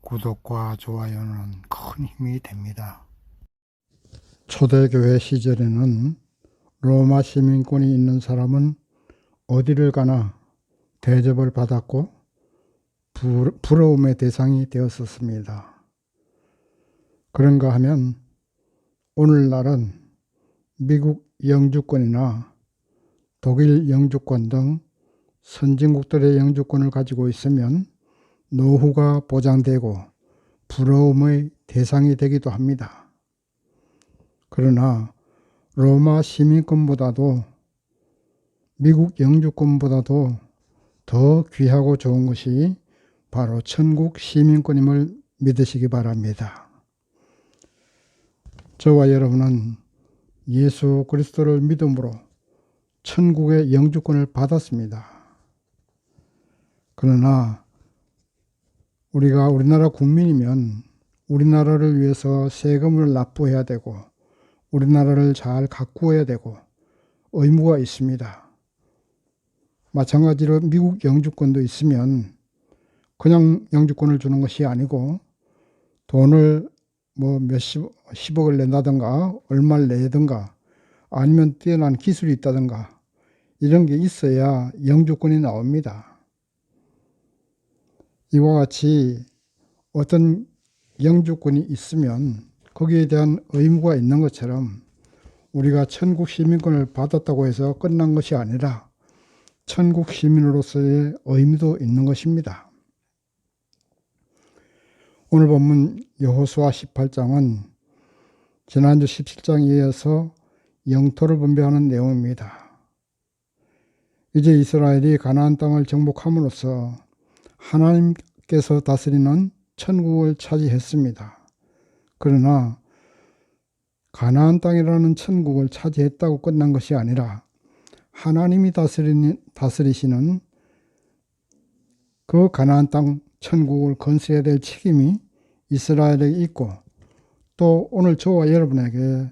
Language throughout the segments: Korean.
구독과 좋아요는 큰 힘이 됩니다. 초대교회 시절에는 로마 시민권이 있는 사람은 어디를 가나 대접을 받았고 부러움의 대상이 되었었습니다. 그런가 하면 오늘날은 미국 영주권이나 독일 영주권 등 선진국들의 영주권을 가지고 있으면 노후가 보장되고 부러움의 대상이 되기도 합니다. 그러나 로마 시민권보다도 미국 영주권보다도 더 귀하고 좋은 것이 바로 천국 시민권임을 믿으시기 바랍니다. 저와 여러분은 예수 그리스도를 믿음으로 천국의 영주권을 받았습니다. 그러나 우리가 우리나라 국민이면 우리나라를 위해서 세금을 납부해야 되고 우리나라를 잘 가꾸어야 되고 의무가 있습니다. 마찬가지로 미국 영주권도 있으면 그냥 영주권을 주는 것이 아니고 돈을 십억을 낸다든가 얼마를 내든가 아니면 뛰어난 기술이 있다든가 이런 게 있어야 영주권이 나옵니다. 이와 같이 어떤 영주권이 있으면 거기에 대한 의무가 있는 것처럼 우리가 천국 시민권을 받았다고 해서 끝난 것이 아니라 천국 시민으로서의 의무도 있는 것입니다. 오늘 본문 여호수아 18장은 지난주 17장에 이어서 영토를 분배하는 내용입니다. 이제 이스라엘이 가나안 땅을 정복함으로써 하나님께서 다스리는 천국을 차지했습니다. 그러나 가나안 땅이라는 천국을 차지했다고 끝난 것이 아니라 하나님이 다스리시는 그 가나안 땅 천국을 건설해야 될 책임이 이스라엘에게 있고 또 오늘 저와 여러분에게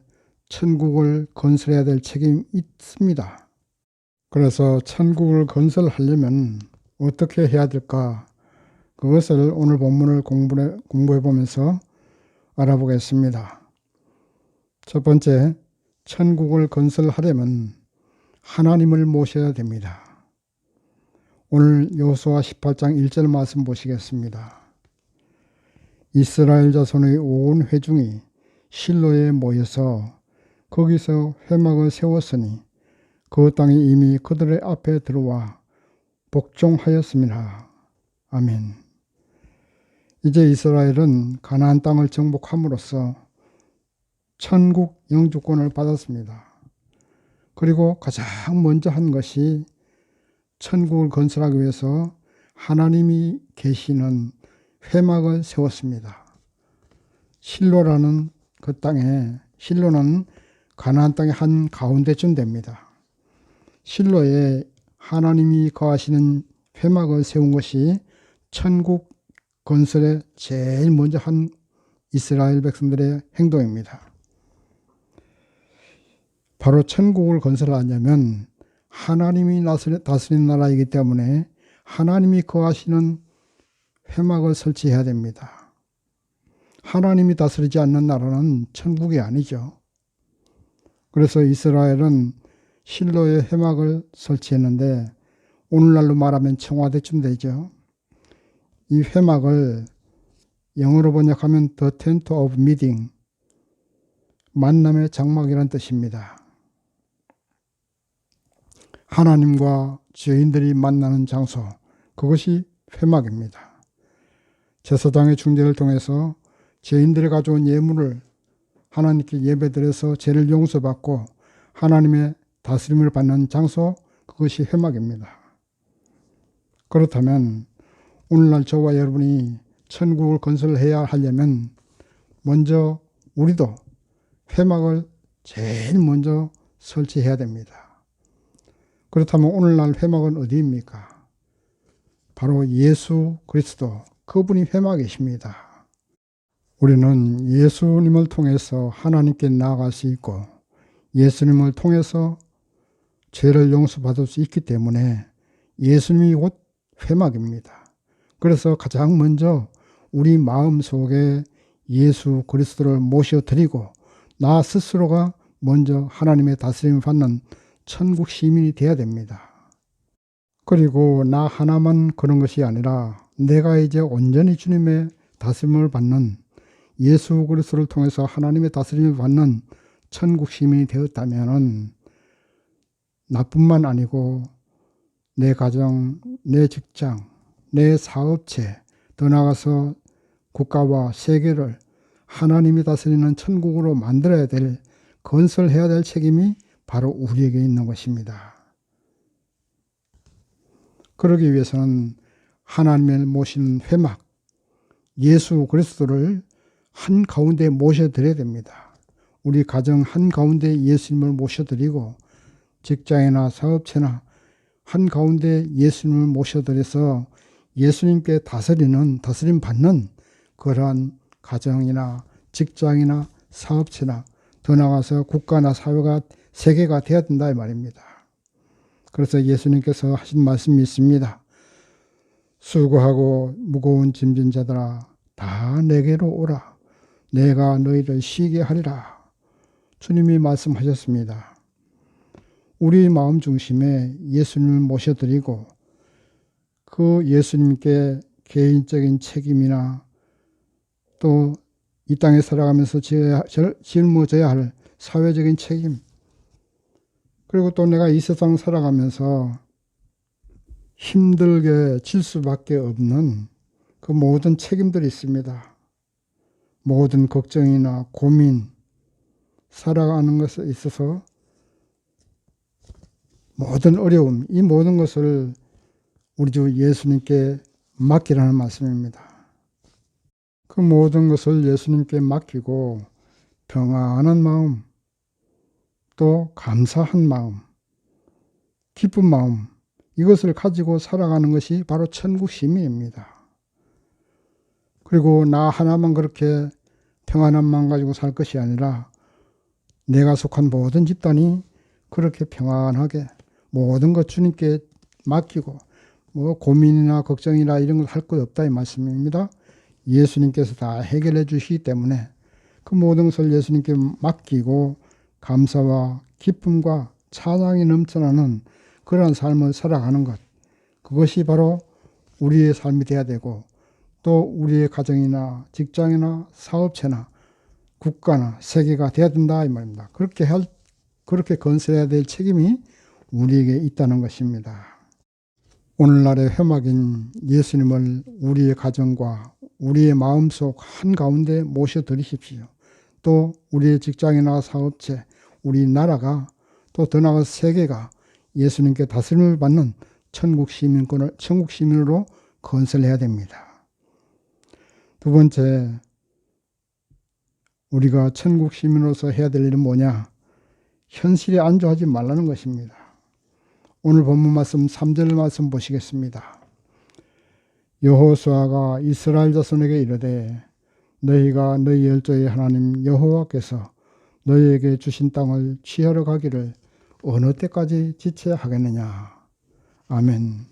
천국을 건설해야 될 책임이 있습니다. 그래서 천국을 건설하려면 어떻게 해야 될까? 그것을 오늘 본문을 공부해 보면서 알아보겠습니다. 첫 번째, 천국을 건설하려면 하나님을 모셔야 됩니다. 오늘 여호수아 18장 1절 말씀 보시겠습니다. 이스라엘 자손의 온 회중이 실로에 모여서 거기서 회막을 세웠으니 그 땅이 이미 그들의 앞에 들어와 복종하였습니다. 아멘. 이제 이스라엘은 가나안 땅을 정복함으로써 천국 영주권을 받았습니다. 그리고 가장 먼저 한 것이 천국을 건설하기 위해서 하나님이 계시는 회막을 세웠습니다. 실로라는 그 땅에, 실로는 가나안 땅의 한 가운데쯤 됩니다. 실로에 하나님이 거하시는 회막을 세운 것이 천국 건설에 제일 먼저 한 이스라엘 백성들의 행동입니다. 바로 천국을 건설하려면 하나님이 다스리는 나라이기 때문에 하나님이 거하시는 회막을 설치해야 됩니다. 하나님이 다스리지 않는 나라는 천국이 아니죠. 그래서 이스라엘은 실로에 회막을 설치했는데 오늘날로 말하면 청와대쯤 되죠. 이 회막을 영어로 번역하면 The Tent of Meeting, 만남의 장막이란 뜻입니다. 하나님과 죄인들이 만나는 장소, 그것이 회막입니다. 제사장의 중재를 통해서 죄인들이 가져온 예물을 하나님께 예배드려서 죄를 용서받고 하나님의 다스림을 받는 장소, 그것이 회막입니다. 그렇다면 오늘날 저와 여러분이 천국을 건설해야 하려면 먼저 우리도 회막을 제일 먼저 설치해야 됩니다. 그렇다면 오늘날 회막은 어디입니까? 바로 예수 그리스도, 그분이 회막이십니다. 우리는 예수님을 통해서 하나님께 나아갈 수 있고 예수님을 통해서 죄를 용서받을 수 있기 때문에 예수님이 곧 회막입니다. 그래서 가장 먼저 우리 마음 속에 예수 그리스도를 모셔드리고 나 스스로가 먼저 하나님의 다스림을 받는 천국 시민이 되어야 됩니다. 그리고 나 하나만 그런 것이 아니라 내가 이제 온전히 주님의 다스림을 받는 예수 그리스도를 통해서 하나님의 다스림을 받는 천국 시민이 되었다면 나뿐만 아니고 내 가정, 내 직장, 내 사업체, 더 나아가서 국가와 세계를 하나님이 다스리는 천국으로 만들어야 될, 건설해야 될 책임이 바로 우리에게 있는 것입니다. 그러기 위해서는 하나님을 모시는 회막, 예수 그리스도를 한가운데 모셔드려야 됩니다. 우리 가정 한가운데 예수님을 모셔드리고 직장이나 사업체나 한가운데 예수님을 모셔드려서 예수님께 다스림 받는 그러한 가정이나 직장이나 사업체나 더 나아가서 국가나 사회가 세계가 되어야 된다 이 말입니다. 그래서 예수님께서 하신 말씀이 있습니다. 수고하고 무거운 짐진 자들아 다 내게로 오라. 내가 너희를 쉬게 하리라. 주님이 말씀하셨습니다. 우리 마음 중심에 예수님을 모셔드리고 그 예수님께 개인적인 책임이나 또 이 땅에 살아가면서 짊어져야 할 사회적인 책임, 그리고 또 내가 이 세상 살아가면서 힘들게 질 수밖에 없는 그 모든 책임들이 있습니다. 모든 걱정이나 고민, 살아가는 것에 있어서 모든 어려움, 이 모든 것을 우리 주 예수님께 맡기라는 말씀입니다. 그 모든 것을 예수님께 맡기고 평안한 마음, 또 감사한 마음, 기쁜 마음, 이것을 가지고 살아가는 것이 바로 천국 시민입니다. 그리고 나 하나만 그렇게 평안한 마음 가지고 살 것이 아니라 내가 속한 모든 집단이 그렇게 평안하게 모든 것 주님께 맡기고 고민이나 걱정이나 이런 걸 할 것 없다 이 말씀입니다. 예수님께서 다 해결해 주시기 때문에 그 모든 것을 예수님께 맡기고 감사와 기쁨과 찬양이 넘쳐나는 그러한 삶을 살아가는 것, 그것이 바로 우리의 삶이 되어야 되고 또 우리의 가정이나 직장이나 사업체나 국가나 세계가 되어야 된다 이 말입니다. 그렇게 건설해야 될 책임이 우리에게 있다는 것입니다. 오늘날의 회막인 예수님을 우리의 가정과 우리의 마음속 한가운데 모셔드리십시오. 또 우리의 직장이나 사업체, 우리 나라가 또 더 나아가 세계가 예수님께 다스림을 받는 천국 시민으로 건설해야 됩니다. 두 번째, 우리가 천국 시민으로서 해야 될 일은 뭐냐? 현실에 안주하지 말라는 것입니다. 오늘 본문 말씀 3절 말씀 보시겠습니다. 여호수아가 이스라엘 자손에게 이르되 너희가 너희 열조의 하나님 여호와께서 너희에게 주신 땅을 취하러 가기를 어느 때까지 지체하겠느냐. 아멘.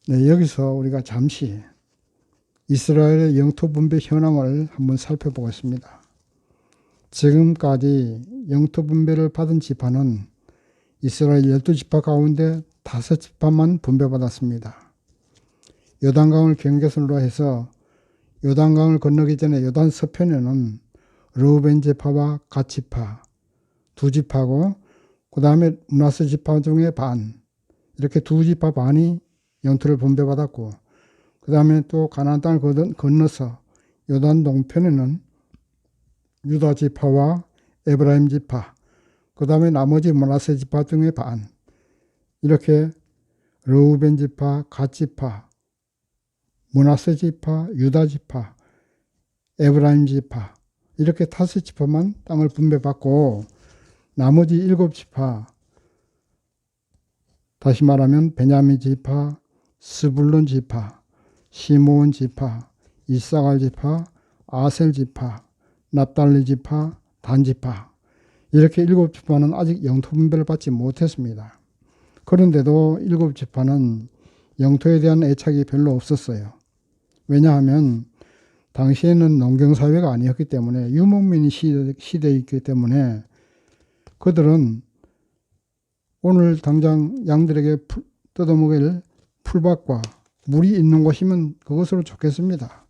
네, 여기서 우리가 잠시 이스라엘의 영토 분배 현황을 한번 살펴보겠습니다. 지금까지 영토 분배를 받은 지파는 이스라엘 12지파 가운데 5지파만 분배받았습니다. 요단강을 경계선으로 해서 요단강을 건너기 전에 요단 서편에는 르우벤 지파와 갓 지파 2지파고 그 다음에 므낫세 지파 중에 반, 이렇게 2지파 반이 영토를 분배받았고 그 다음에 또 가나안 땅을 건너서 요단 동편에는 유다 지파와 에브라임 지파, 그 다음에 나머지 므낫세 지파 중에 반, 이렇게 르우벤 지파, 갓 지파, 므낫세 지파, 유다 지파, 에브라임 지파, 이렇게 5지파만 땅을 분배받고 나머지 7지파, 다시 말하면 베냐민 지파, 스불론 지파, 시므온 지파, 이사갈 지파, 아셀 지파, 납달리 지파, 단 지파, 이렇게 7지파는 아직 영토 분배를 받지 못했습니다. 그런데도 7지파는 영토에 대한 애착이 별로 없었어요. 왜냐하면 당시에는 농경사회가 아니었기 때문에 유목민 시대이기 때문에 그들은 오늘 당장 양들에게 뜯어먹일 풀밭과 물이 있는 곳이면 그것으로 좋겠습니다.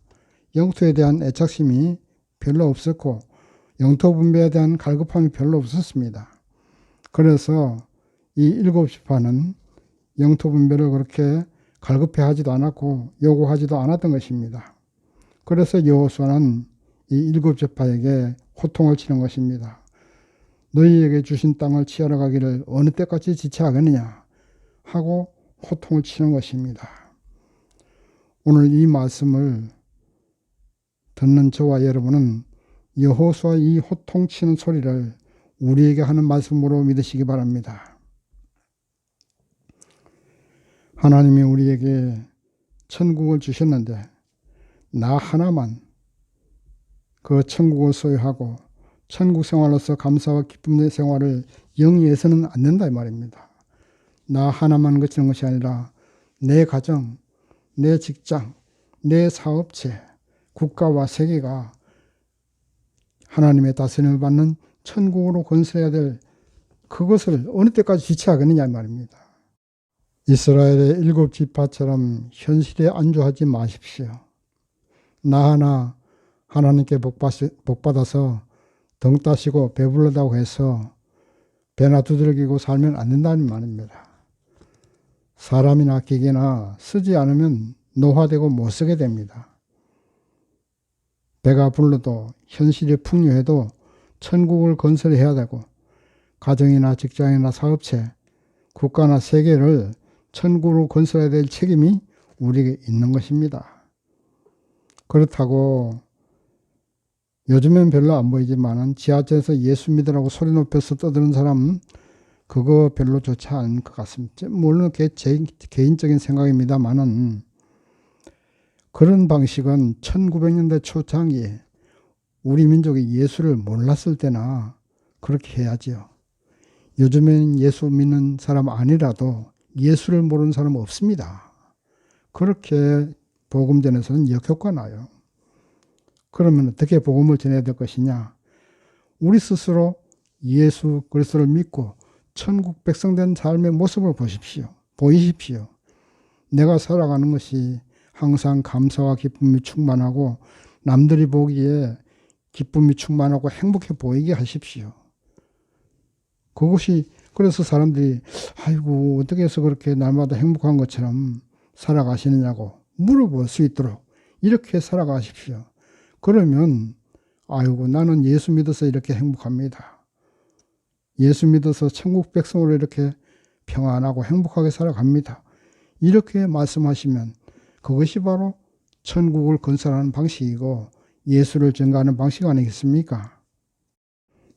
영토에 대한 애착심이 별로 없었고 영토 분배에 대한 갈급함이 별로 없었습니다. 그래서 이 일곱 지파는 영토 분배를 그렇게 갈급해 하지도 않았고 요구하지도 않았던 것입니다. 그래서 여호수아는 이 일곱 지파에게 호통을 치는 것입니다. 너희에게 주신 땅을 취하러 가기를 어느 때까지 지체하겠느냐 하고 호통을 치는 것입니다. 오늘 이 말씀을 듣는 저와 여러분은 여호수아 이 호통치는 소리를 우리에게 하는 말씀으로 믿으시기 바랍니다. 하나님이 우리에게 천국을 주셨는데 나 하나만 그 천국을 소유하고 천국 생활로서 감사와 기쁨의 생활을 영위해서는 안 된다 이 말입니다. 나 하나만 거치는 것이 아니라 내 가정, 내 직장, 내 사업체, 국가와 세계가 하나님의 다스림을 받는 천국으로 건설해야 될 그것을 어느 때까지 지체하겠느냐 이 말입니다. 이스라엘의 일곱 지파처럼 현실에 안주하지 마십시오. 나 하나 하나님께 복받아서 등 따시고 배불러다고 해서 배나 두들기고 살면 안 된다는 말입니다. 사람이나 기계나 쓰지 않으면 노화되고 못 쓰게 됩니다. 배가 불러도 현실이 풍요해도 천국을 건설해야 되고 가정이나 직장이나 사업체, 국가나 세계를 천국으로 건설해야 될 책임이 우리에게 있는 것입니다. 그렇다고 요즘엔 별로 안 보이지만 지하철에서 예수 믿으라고 소리 높여서 떠드는 사람은 그거 별로 좋지 않은 것 같습니다. 물론 제 개인적인 생각입니다만은 그런 방식은 1900년대 초창기에 우리 민족이 예수를 몰랐을 때나 그렇게 해야지요. 요즘에는 예수 믿는 사람 아니라도 예수를 모르는 사람은 없습니다. 그렇게 복음 전에서는 역효과 나요. 그러면 어떻게 복음을 전해야 될 것이냐? 우리 스스로 예수 그리스도를 믿고 천국 백성된 삶의 모습을 보이십시오. 내가 살아가는 것이 항상 감사와 기쁨이 충만하고 남들이 보기에 기쁨이 충만하고 행복해 보이게 하십시오. 그것이 그래서 사람들이 아이고 어떻게 해서 그렇게 날마다 행복한 것처럼 살아가시느냐고 물어볼 수 있도록 이렇게 살아가십시오. 그러면 아이고 나는 예수 믿어서 이렇게 행복합니다. 예수 믿어서 천국 백성으로 이렇게 평안하고 행복하게 살아갑니다. 이렇게 말씀하시면 그것이 바로 천국을 건설하는 방식이고 예수를 전가하는 방식 아니겠습니까?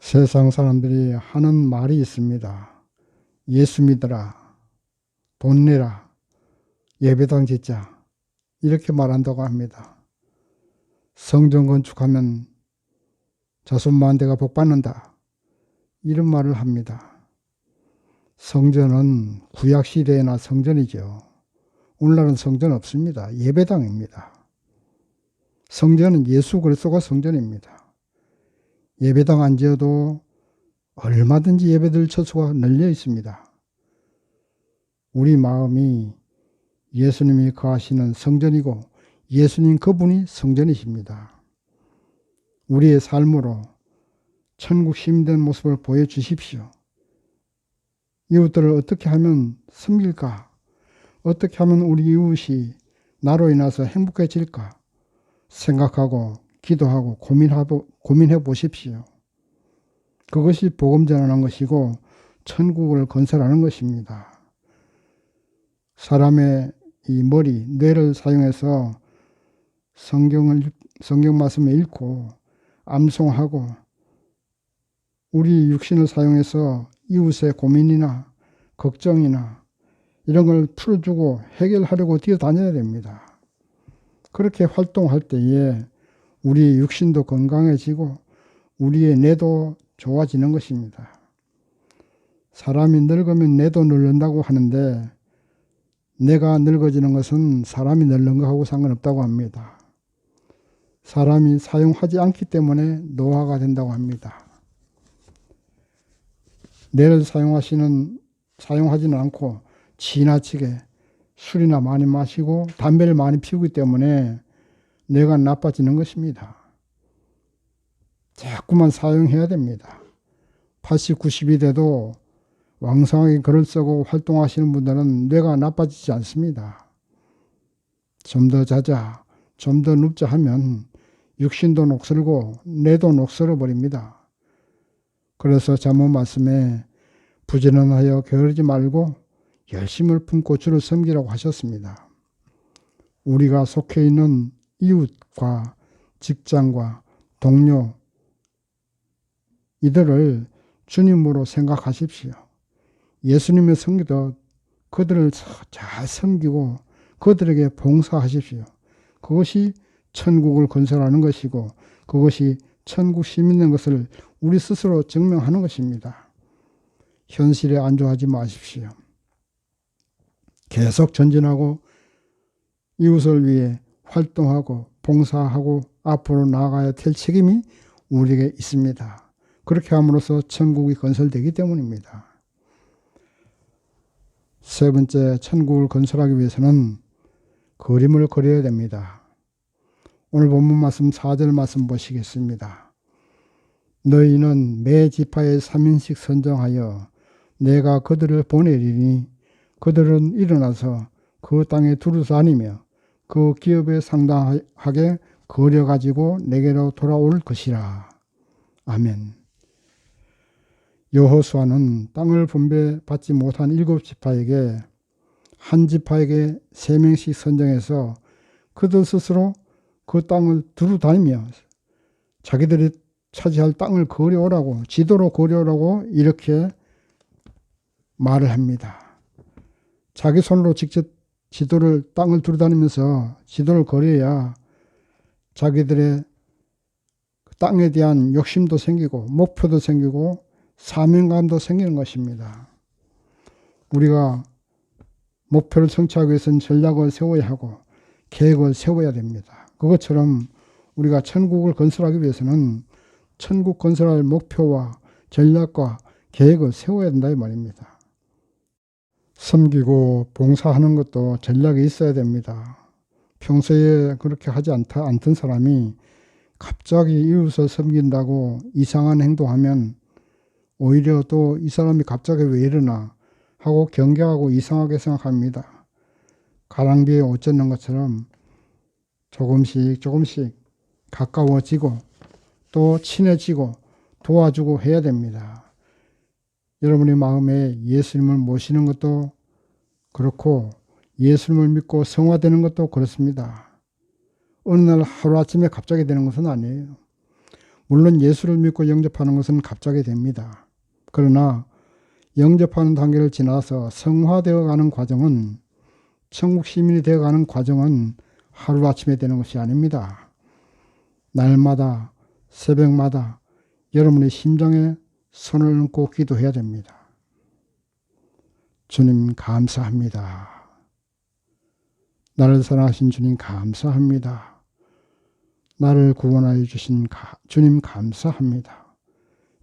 세상 사람들이 하는 말이 있습니다. 예수 믿어라, 돈 내라, 예배당 짓자 이렇게 말한다고 합니다. 성전 건축하면 자손만대가 복받는다 이런 말을 합니다. 성전은 구약시대에나 성전이죠. 오늘날은 성전 없습니다. 예배당입니다. 성전은 예수 그리스도가 성전입니다. 예배당 안 지어도 얼마든지 예배드릴 처소가 널려 있습니다. 우리 마음이 예수님이 거하시는 성전이고 예수님 그분이 성전이십니다. 우리의 삶으로 천국 시민된 모습을 보여주십시오. 이웃들을 어떻게 하면 섬길까? 어떻게 하면 우리 이웃이 나로 인해서 행복해질까? 생각하고 기도하고 고민해 보십시오. 그것이 복음 전하는 것이고 천국을 건설하는 것입니다. 사람의 이 머리, 뇌를 사용해서 성경 말씀을 읽고 암송하고 우리 육신을 사용해서 이웃의 고민이나 걱정이나 이런 걸 풀어주고 해결하려고 뛰어다녀야 됩니다. 그렇게 활동할 때에 우리의 육신도 건강해지고 우리의 뇌도 좋아지는 것입니다. 사람이 늙으면 뇌도 늙는다고 하는데 내가 늙어지는 것은 사람이 늙는 것하고 상관없다고 합니다. 사람이 사용하지 않기 때문에 노화가 된다고 합니다. 뇌를 사용하지는 않고 지나치게 술이나 많이 마시고 담배를 많이 피우기 때문에 뇌가 나빠지는 것입니다. 자꾸만 사용해야 됩니다. 80, 90이 돼도 왕성하게 글을 쓰고 활동하시는 분들은 뇌가 나빠지지 않습니다. 좀 더 자자, 좀 더 눕자 하면 육신도 녹슬고 뇌도 녹슬어 버립니다. 그래서 잠언 말씀에 부지런하여 게으르지 말고 열심을 품고 주를 섬기라고 하셨습니다. 우리가 속해 있는 이웃과 직장과 동료 이들을 주님으로 생각하십시오. 예수님의 섬기듯 그들을 잘 섬기고 그들에게 봉사하십시오. 그것이 천국을 건설하는 것이고 그것이 천국 시민인 것을 우리 스스로 증명하는 것입니다. 현실에 안주하지 마십시오. 계속 전진하고 이웃을 위해 활동하고 봉사하고 앞으로 나아가야 될 책임이 우리에게 있습니다. 그렇게 함으로써 천국이 건설되기 때문입니다. 세 번째, 천국을 건설하기 위해서는 그림을 그려야 됩니다. 오늘 본문 말씀 4절 말씀 보시겠습니다. 너희는 매 지파에 3인씩 선정하여 내가 그들을 보내리니 그들은 일어나서 그 땅에 두루 다니며 그 기업에 상당하게 거려가지고 내게로 돌아올 것이라. 아멘. 여호수아는 땅을 분배받지 못한 7지파에게 한 지파에게 3명씩 선정해서 그들 스스로 그 땅을 두루 다니며 자기들이 차지할 땅을 거려오라고, 지도로 거려오라고 이렇게 말을 합니다. 자기 손으로 직접 땅을 두루 다니면서 지도를 거려야 자기들의 땅에 대한 욕심도 생기고 목표도 생기고 사명감도 생기는 것입니다. 우리가 목표를 성취하기 위해서는 전략을 세워야 하고 계획을 세워야 됩니다. 그것처럼 우리가 천국을 건설하기 위해서는 천국 건설할 목표와 전략과 계획을 세워야 된다 이 말입니다. 섬기고 봉사하는 것도 전략이 있어야 됩니다. 평소에 그렇게 하지 않던 사람이 갑자기 이웃을 섬긴다고 이상한 행동하면 오히려 또 이 사람이 갑자기 왜 이러나 하고 경계하고 이상하게 생각합니다. 가랑비에 옷 젖는 것처럼 조금씩 가까워지고 또 친해지고 도와주고 해야 됩니다. 여러분의 마음에 예수님을 모시는 것도 그렇고 예수님을 믿고 성화되는 것도 그렇습니다. 어느 날 하루아침에 갑자기 되는 것은 아니에요. 물론 예수를 믿고 영접하는 것은 갑자기 됩니다. 그러나 영접하는 단계를 지나서 성화되어 가는 과정은, 천국 시민이 되어 가는 과정은 하루아침에 되는 것이 아닙니다. 날마다 새벽마다 여러분의 심장에 손을 얹고 기도해야 됩니다. 주님 감사합니다. 나를 사랑하신 주님 감사합니다. 나를 구원하여 주신 주님 감사합니다.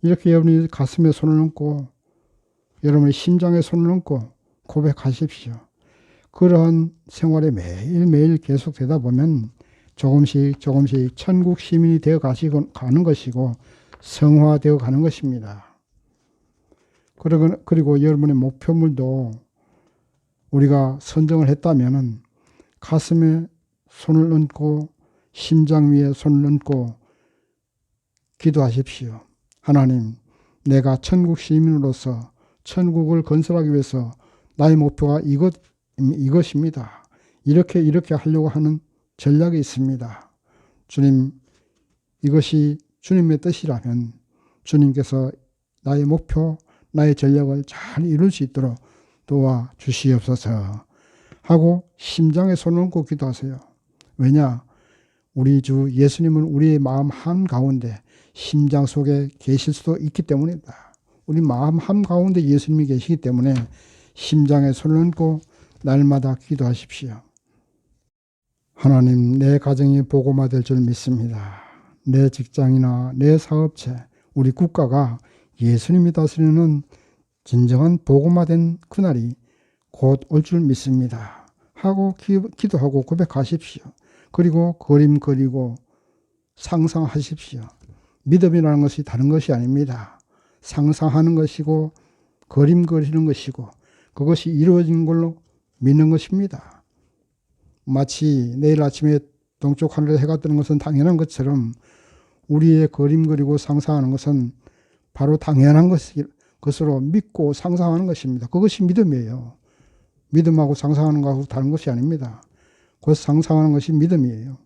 이렇게 여러분이 가슴에 손을 얹고 여러분의 심장에 손을 얹고 고백하십시오. 그러한 생활이 매일매일 계속되다 보면 조금씩 천국 시민이 되어 가는 것이고 성화되어 가는 것입니다. 그리고 여러분의 목표물도 우리가 선정을 했다면 가슴에 손을 얹고 심장 위에 손을 얹고 기도하십시오. 하나님, 내가 천국 시민으로서 천국을 건설하기 위해서 나의 목표가 이것입니다. 이렇게 하려고 하는 전략이 있습니다. 주님, 이것이 주님의 뜻이라면 주님께서 나의 목표, 나의 전략을 잘 이룰 수 있도록 도와주시옵소서 하고 심장에 손을 얹고 기도하세요. 왜냐? 우리 주 예수님은 우리의 마음 한가운데 심장 속에 계실 수도 있기 때문이다. 우리 마음 한가운데 예수님이 계시기 때문에 심장에 손을 얹고 날마다 기도하십시오. 하나님, 내 가정이 복음화될 줄 믿습니다. 내 직장이나 내 사업체, 우리 국가가 예수님이 다스리는 진정한 복음화된 그날이 곧 올 줄 믿습니다. 하고 기도하고 고백하십시오. 그리고 그림 그리고 상상하십시오. 믿음이라는 것이 다른 것이 아닙니다. 상상하는 것이고 그림 그리는 것이고 그것이 이루어진 걸로 믿는 것입니다. 마치 내일 아침에 동쪽 하늘에 해가 뜨는 것은 당연한 것처럼 우리의 그림 그리고 상상하는 것은 바로 당연한 것으로 믿고 상상하는 것입니다. 그것이 믿음이에요. 믿음하고 상상하는 것하고 다른 것이 아닙니다. 그 상상하는 것이 믿음이에요.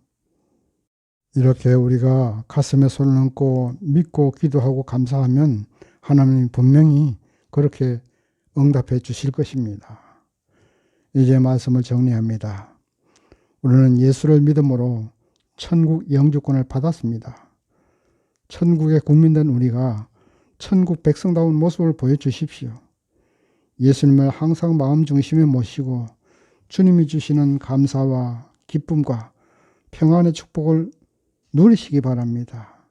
이렇게 우리가 가슴에 손을 얹고 믿고 기도하고 감사하면 하나님이 분명히 그렇게 응답해 주실 것입니다. 이제 말씀을 정리합니다. 우리는 예수를 믿음으로 천국 영주권을 받았습니다. 천국의 국민된 우리가 천국 백성다운 모습을 보여주십시오. 예수님을 항상 마음 중심에 모시고 주님이 주시는 감사와 기쁨과 평안의 축복을 누리시기 바랍니다.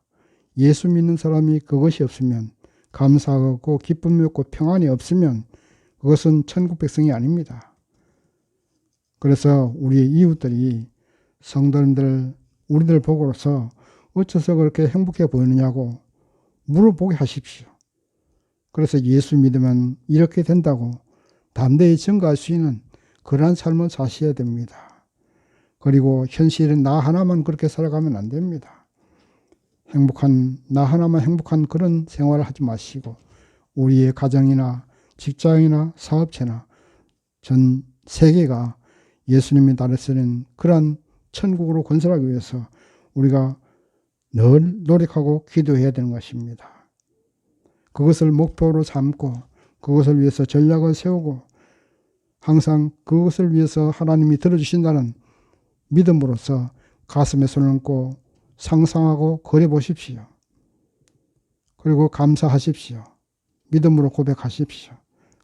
예수 믿는 사람이 그것이 없으면, 감사가 없고 기쁨이 없고 평안이 없으면 그것은 천국 백성이 아닙니다. 그래서 우리 이웃들이 성도님들 우리들 보고서 어째서 그렇게 행복해 보이느냐고 물어보게 하십시오. 그래서 예수 믿으면 이렇게 된다고 담대히 증거할 수 있는 그러한 삶을 사셔야 됩니다. 그리고 현실은 나 하나만 그렇게 살아가면 안 됩니다. 나 하나만 행복한 그런 생활을 하지 마시고 우리의 가정이나 직장이나 사업체나 전 세계가 예수님이 다스리는 그러한 천국으로 건설하기 위해서 우리가 늘 노력하고 기도해야 되는 것입니다. 그것을 목표로 삼고 그것을 위해서 전략을 세우고 항상 그것을 위해서 하나님이 들어주신다는 믿음으로써 가슴에 손을 얹고 상상하고 그려보십시오. 그리고 감사하십시오. 믿음으로 고백하십시오.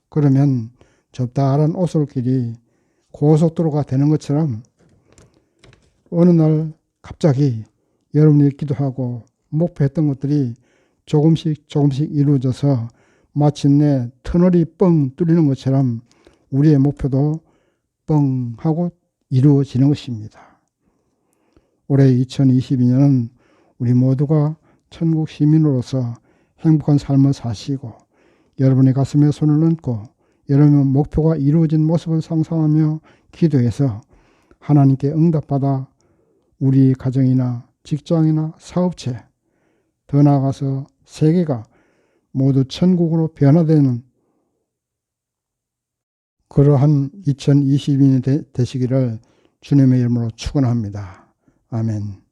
그러면 좁다란 오솔길이 고속도로가 되는 것처럼 어느 날 갑자기 여러분이 기도하고 목표했던 것들이 조금씩 이루어져서 마침내 터널이 뻥 뚫리는 것처럼 우리의 목표도 뻥 하고 이루어지는 것입니다. 올해 2022년은 우리 모두가 천국 시민으로서 행복한 삶을 사시고 여러분의 가슴에 손을 얹고 여러분의 목표가 이루어진 모습을 상상하며 기도해서 하나님께 응답받아 우리 가정이나 직장이나 사업체, 더 나아가서 세계가 모두 천국으로 변화되는 그러한 2022년이 되시기를 주님의 이름으로 축원합니다. 아멘.